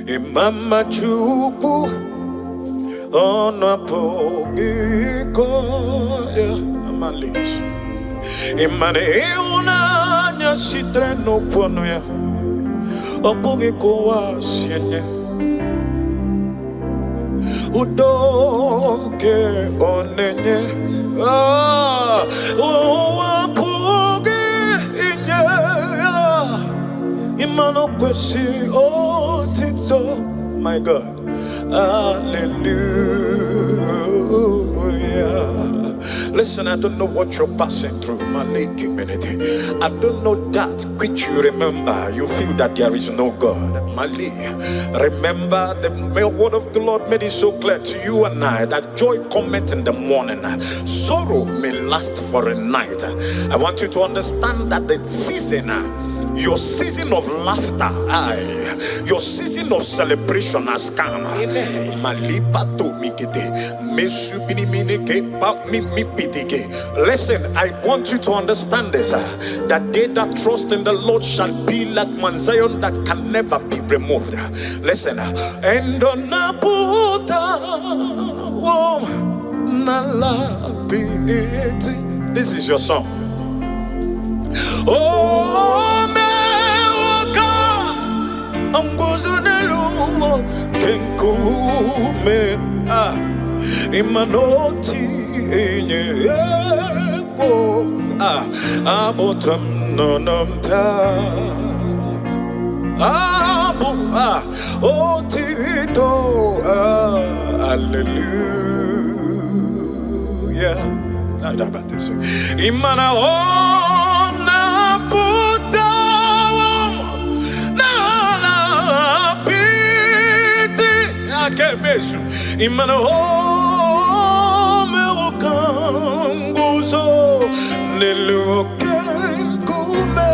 Imama chuku ona pogiko ya amalish. Imane una nya sitre no pono ya opogiko wa sienye. Udonke onenye owapoge inye imano kwesi otito. My God, hallelujah. Listen, I don't know what you're passing through, my late community. I don't know that which you remember. You feel that there is no God. Mali, remember the word of the Lord made it so clear to you and I that joy cometh in the morning, sorrow may last for a night. I want you to understand that the season, your season of laughter, your season of celebration has come. Listen, I want you to understand this, that they that trust in the Lord shall be like Mount Zion that can never be removed. Listen, and on this is your song. Oh, Angozunelu kenkume imanoti enye abotam nonamta otito hallelujah. Imana ona puta kemesu imana me okanguzo nelukengume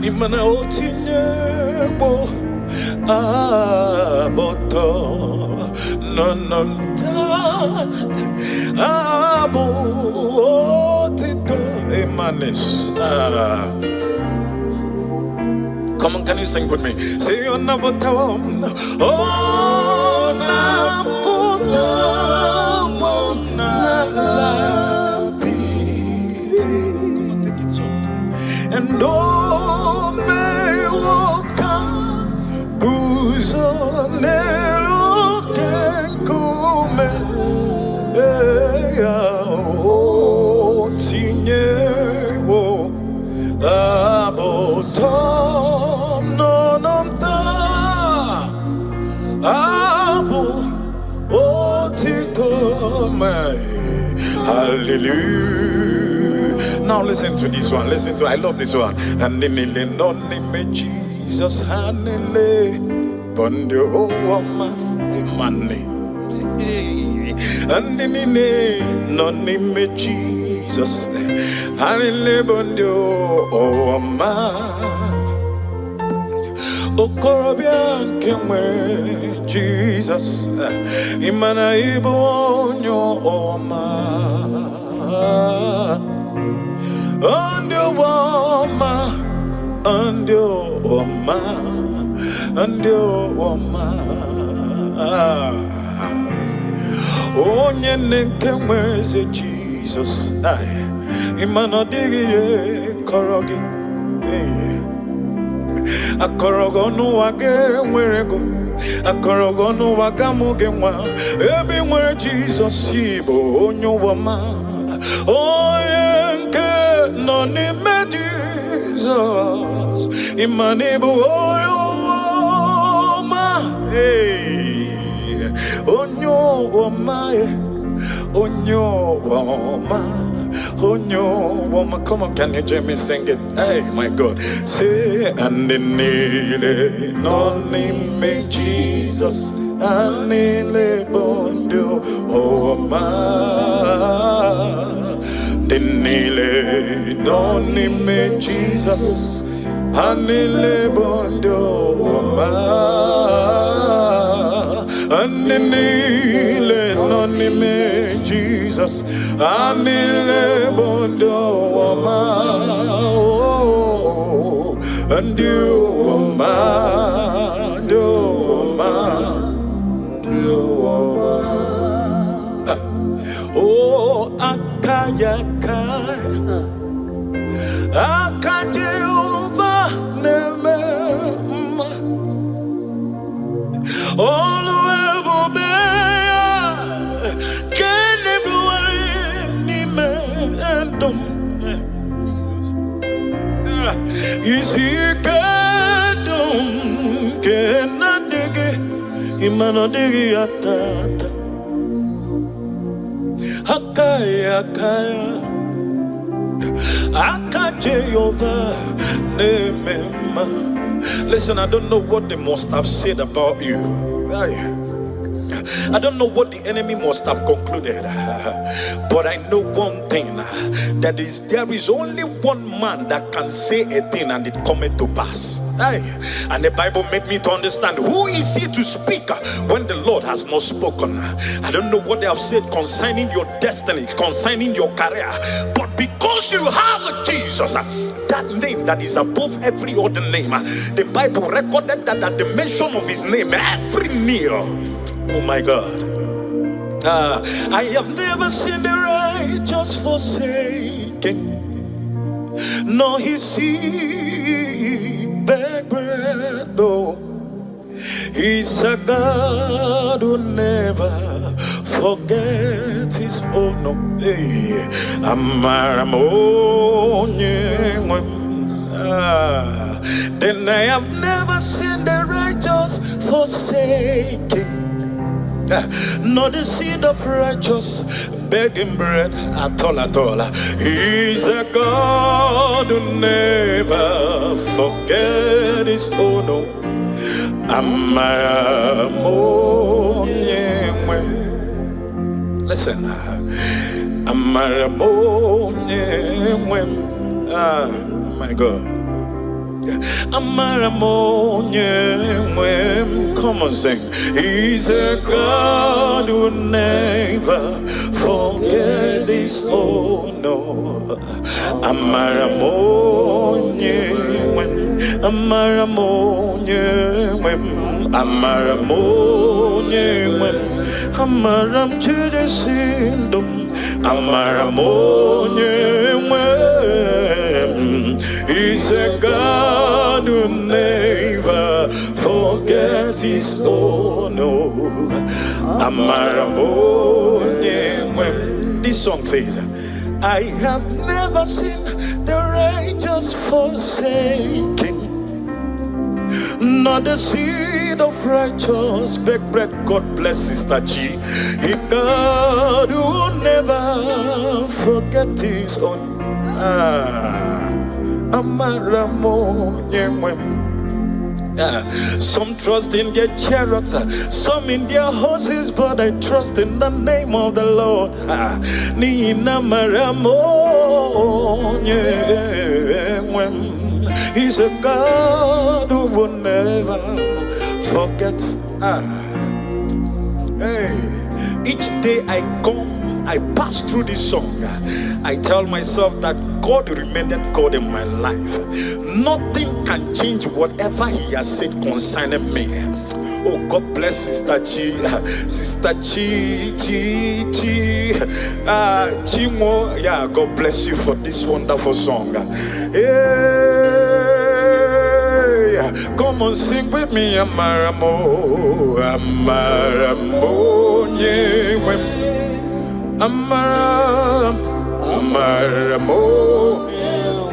imana otinyebo aboto nononta abo otito emanes. Come on, can you sing with me? Say on number one. Oh, take it soft. And oh, may walk Guzonelo Kenkume. Oh, Tinyewo Aboto. Hallelujah. Now listen to this one. Listen to, I love this one. And in the name Jesus, hallelujah. Bondio oma money. And in the name Jesus, hallelujah. Bondio oma. Okorobian kemwe Jesus imana ibonyo oma andio oma onye nkemwe ze Jesus imana digi korogi akorogono wage mwerego akorogono wagamuge mwa ebi mwe Jesus ibo onyo wama oyenke no ni me Jesus imanibu oyo wama onyo wama onyo wama. Oh no, woman, come on, can you join me sing it? Hey, my God, say and in the name of Jesus, and in the bondo, oh ma, the name of Jesus, and in the bondo, oh ma, and in the name of Jesus, and in the bondo, oh ma, and you, oh ma. Isikadum kenadege imanodege atata akaya akajeyova nemema. Listen, I don't know what they must have said about you. I don't know what the enemy must have concluded, but I know one thing, that is there is only one man that can say a thing and it cometh to pass. And the Bible made me to understand, who is he to speak when the Lord has not spoken? I don't know what they have said concerning your destiny, concerning your career, but because you have Jesus, that name that is above every other name, the Bible recorded that at the mention of his name, every knee, oh my God. I have never seen the righteous forsaken, nor his seed beg bread. No, he's a God who never forgets his own. No, hey, then I have never seen the righteous forsaken, nor the seed of righteous begging bread at all, at all. He's a God who never forget his own. Listen, my God. Come on, sing. He's a God who never forget his own. No. Amaram Chudesindum He's a God who never forgets his own. This song says, I have never seen the righteous forsaken, nor the seed of righteous beg bread. God bless Sister Chi. He God who never forget his own. Some trust in their chariots, some in their horses, but I trust in the name of the Lord. He's a God who will never forget. Hey, each day I pass through this song, I tell myself that God remained God in my life. Nothing can change whatever he has said concerning me. Oh, God bless Sister Chi. Sister Chimo. Yeah, God bless you for this wonderful song. Hey, come on, sing with me. Amaramo, Amaramo, yeah. Amaramo,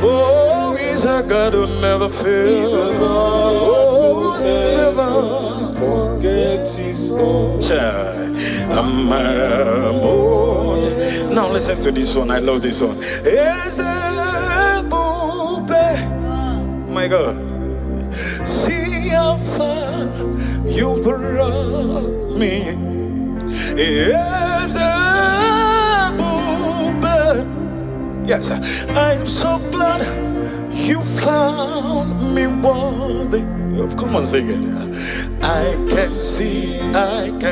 oh, he's a God who never fails. Oh, never forgets his own. Amaramo. Now listen to this one. I love this one. My God, see how far you brought me. Yes, I'm so glad you found me worthy. Come on, sing it. I can see, and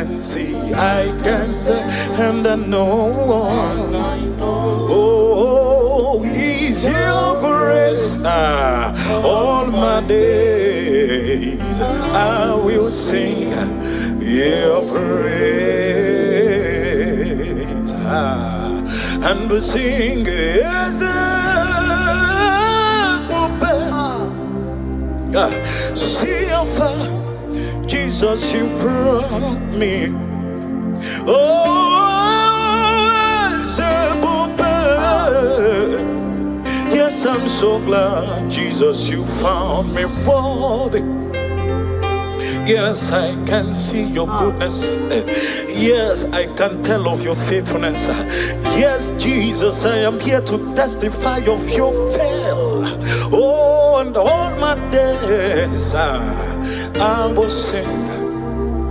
I know. Oh, is your grace all my days. I will sing your praise. And we sing as a see how far, Jesus, you've brought me. Oh, as a yes, Yes, I'm so glad, Jesus, you found me worthy. Yes, I can see your goodness. Yes, I can tell of your faithfulness. Yes, Jesus, I am here to testify of your fail. Oh, and all my days I will sing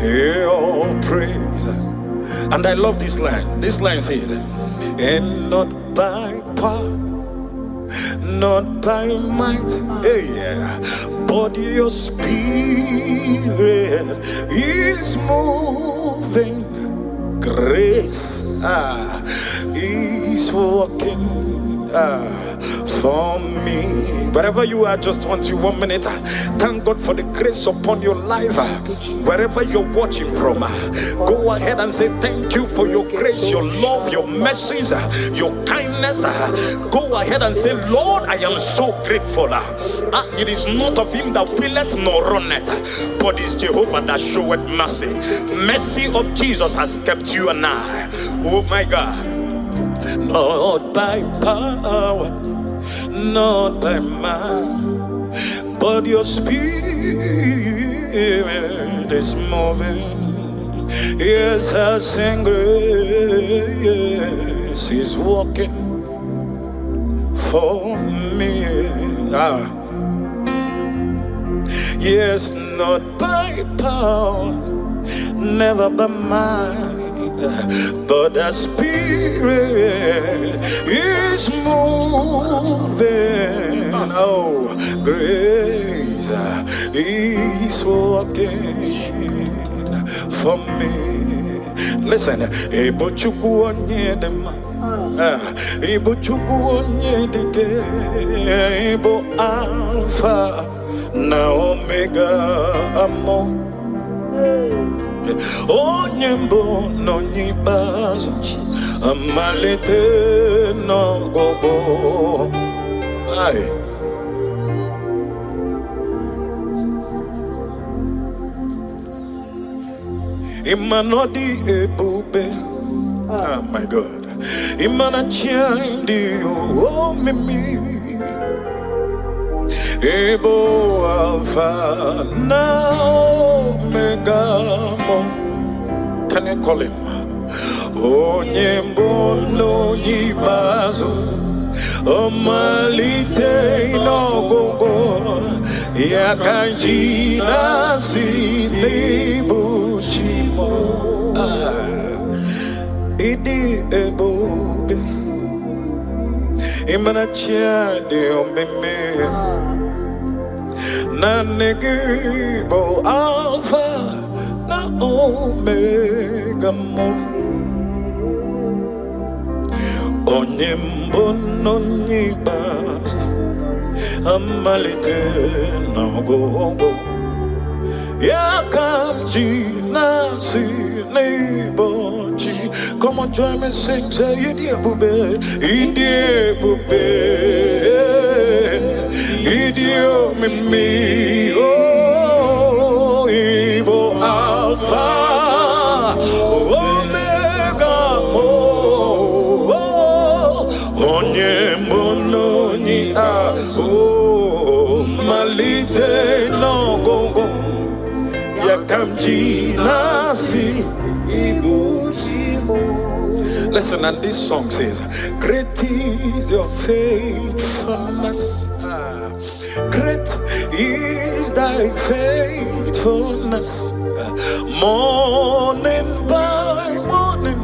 your praise. And I love this line. This line says, and not by power, not by might, yeah, but your spirit is moving. Grace is working for me. Wherever you are, just want you 1 minute. Thank God for the grace upon your life. Wherever you're watching from, go ahead and say thank you for your grace, your love, your mercies, your kindness. Go ahead and say, Lord, I am so grateful. It is not of him that willeth nor runneth, but it's Jehovah that showeth mercy. Mercy of Jesus has kept you and I. Oh my God. Not by power, not by might, but your spirit is moving. Yes, I sing grace is walking for me. Yes, not by power, never by might, but the spirit is moving. Oh, grace is working for me. Listen, Igbo chukwu onye dị mma, Igbo chukwu onye dị ike, Igbo Alpha na Omega amo. Onye mbụ n'onye ikpeazụ, amalite n'ọgwụgwụ. Imanodi ebube, oh my God, Imanachandi oh mimi, Ebo Alpha now Omega. Can you call him? Onye mbụ n'onye ikpeazụ, amalite n'ọgwụgwụ, ya ka ji na-asị n'ịbụ chi m. Ịdị ebube, ịmanachi adị omimi, naanị gị bụ Alpha na Omega mo. Onye mbụ n'onye ikpeazụ, amalite n'ọgwụgwụ, ya ka m ji na-asị n'ịbụ chi. Come on, join me, sing, say, Ịdị ebube, Ịdị ebube, Ịdị omimi, oh, Igbo Alpha, Omega, oh, onye mbụ n'onye malite n'ọgwụgwụ, ya ka m ji na-asị ịbụ chi. Listen, and this song says, great is your faithfulness. Great is thy faithfulness. Morning by morning,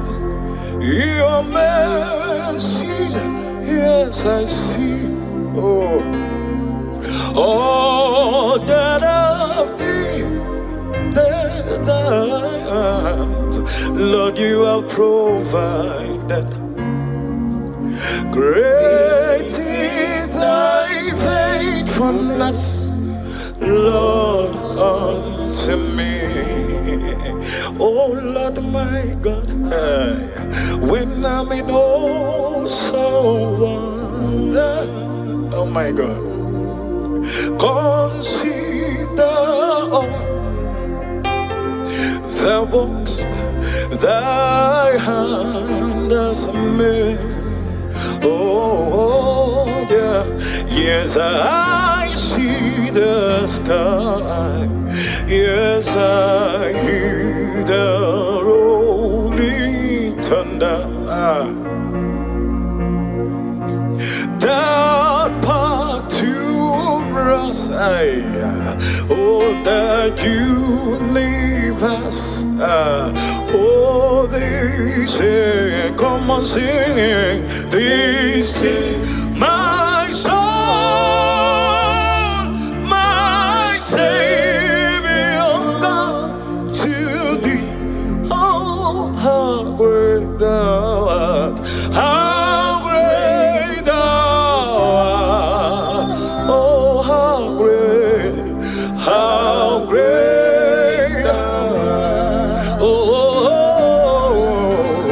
your mercies, yes, I see. Oh, all that of thee, that Lord, you have provided. Great is thy faithfulness, Lord, unto me. Oh Lord my God, when I'm in awesome wonder, oh my God, consider all the works thy hand has made. Oh yeah, Yes, I see the sky. Yes, I hear the rolling thunder. That part to us, oh, that you leave us. Oh, they say, come on, sing. They say, my soul, my Savior, God, to thee. Oh, how great thou art. How great thou art. Oh, how great, how great thou art.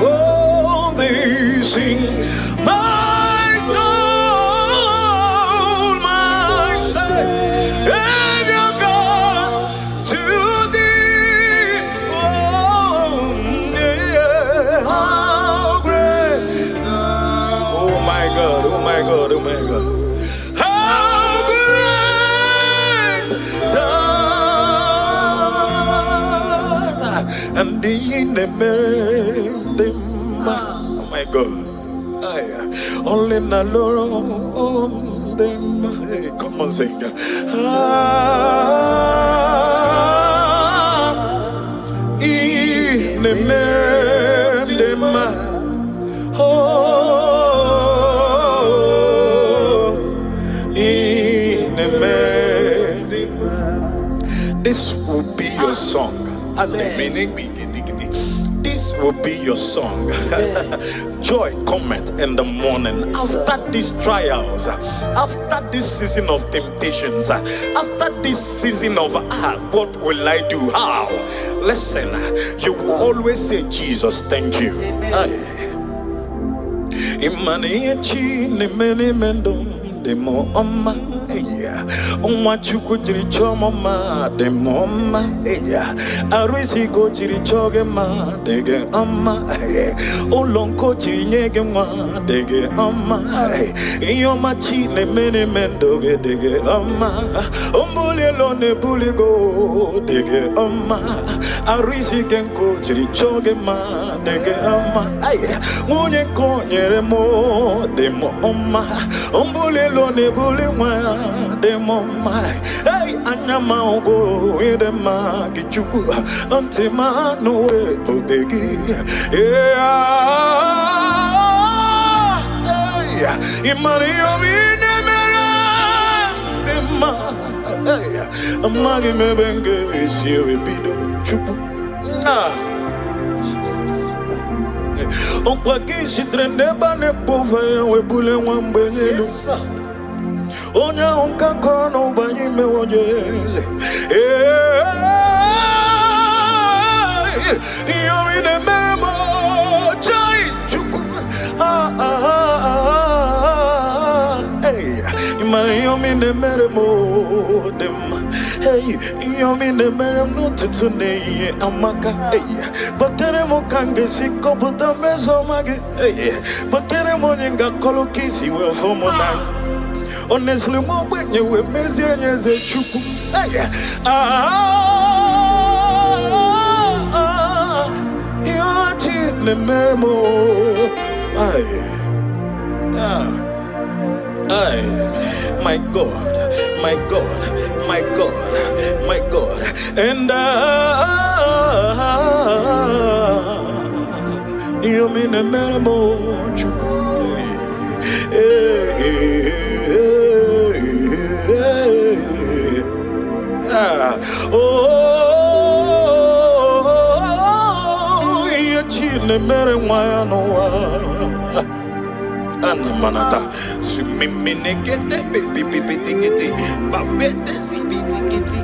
Oh, they sing, my soul, my Savior God, to thee. Oh, yeah, how great. Oh my God, oh my God, oh my God. How great thou art. And in the oh my God. Only na Lord them. Hey, come on, sing. In the them. Oh, in the this will be your song. This will be your song. Joy cometh in the morning. After these trials, after this season of temptations, after this season of what will I do? How? Listen, you will always say, Jesus, thank you. Demo oma eya onwa chuku jiri chomo ma demo oma eya arisi ko jiri choge ma dege oma olonko jiri nyege ma dege oma iyoma chi ne mene mendoge dege oma ombule lo ne buligo dege oma arisi kenko jiri choge ma dege oma munye ko nyere mo demo oma ombule lo ne buli mwa de mama hey anyama ogo ide ma kichuku antima no we pobegi hey imani omine mera de ma hey amagi mebenge siwe bido chupu on croit que je traîne pas ne pauvre we bule mwambenu onya onkanko no banyi me wonyeze yo ine memo chai chuku imani yo mine meremo dem hey yo mine merem no tutune amaka hey bakere mo kange siko puta meso mage hey bakere mo nyinga kolokisi we fomo na honestly mo when you we mezi nyeze chuku hey yo chit ne memo my God, my God, my God, my God, and you mean a memo, oh, you chin the marijuana. Anamanata, sumiminegete, baby, babete, zibiti, kitty.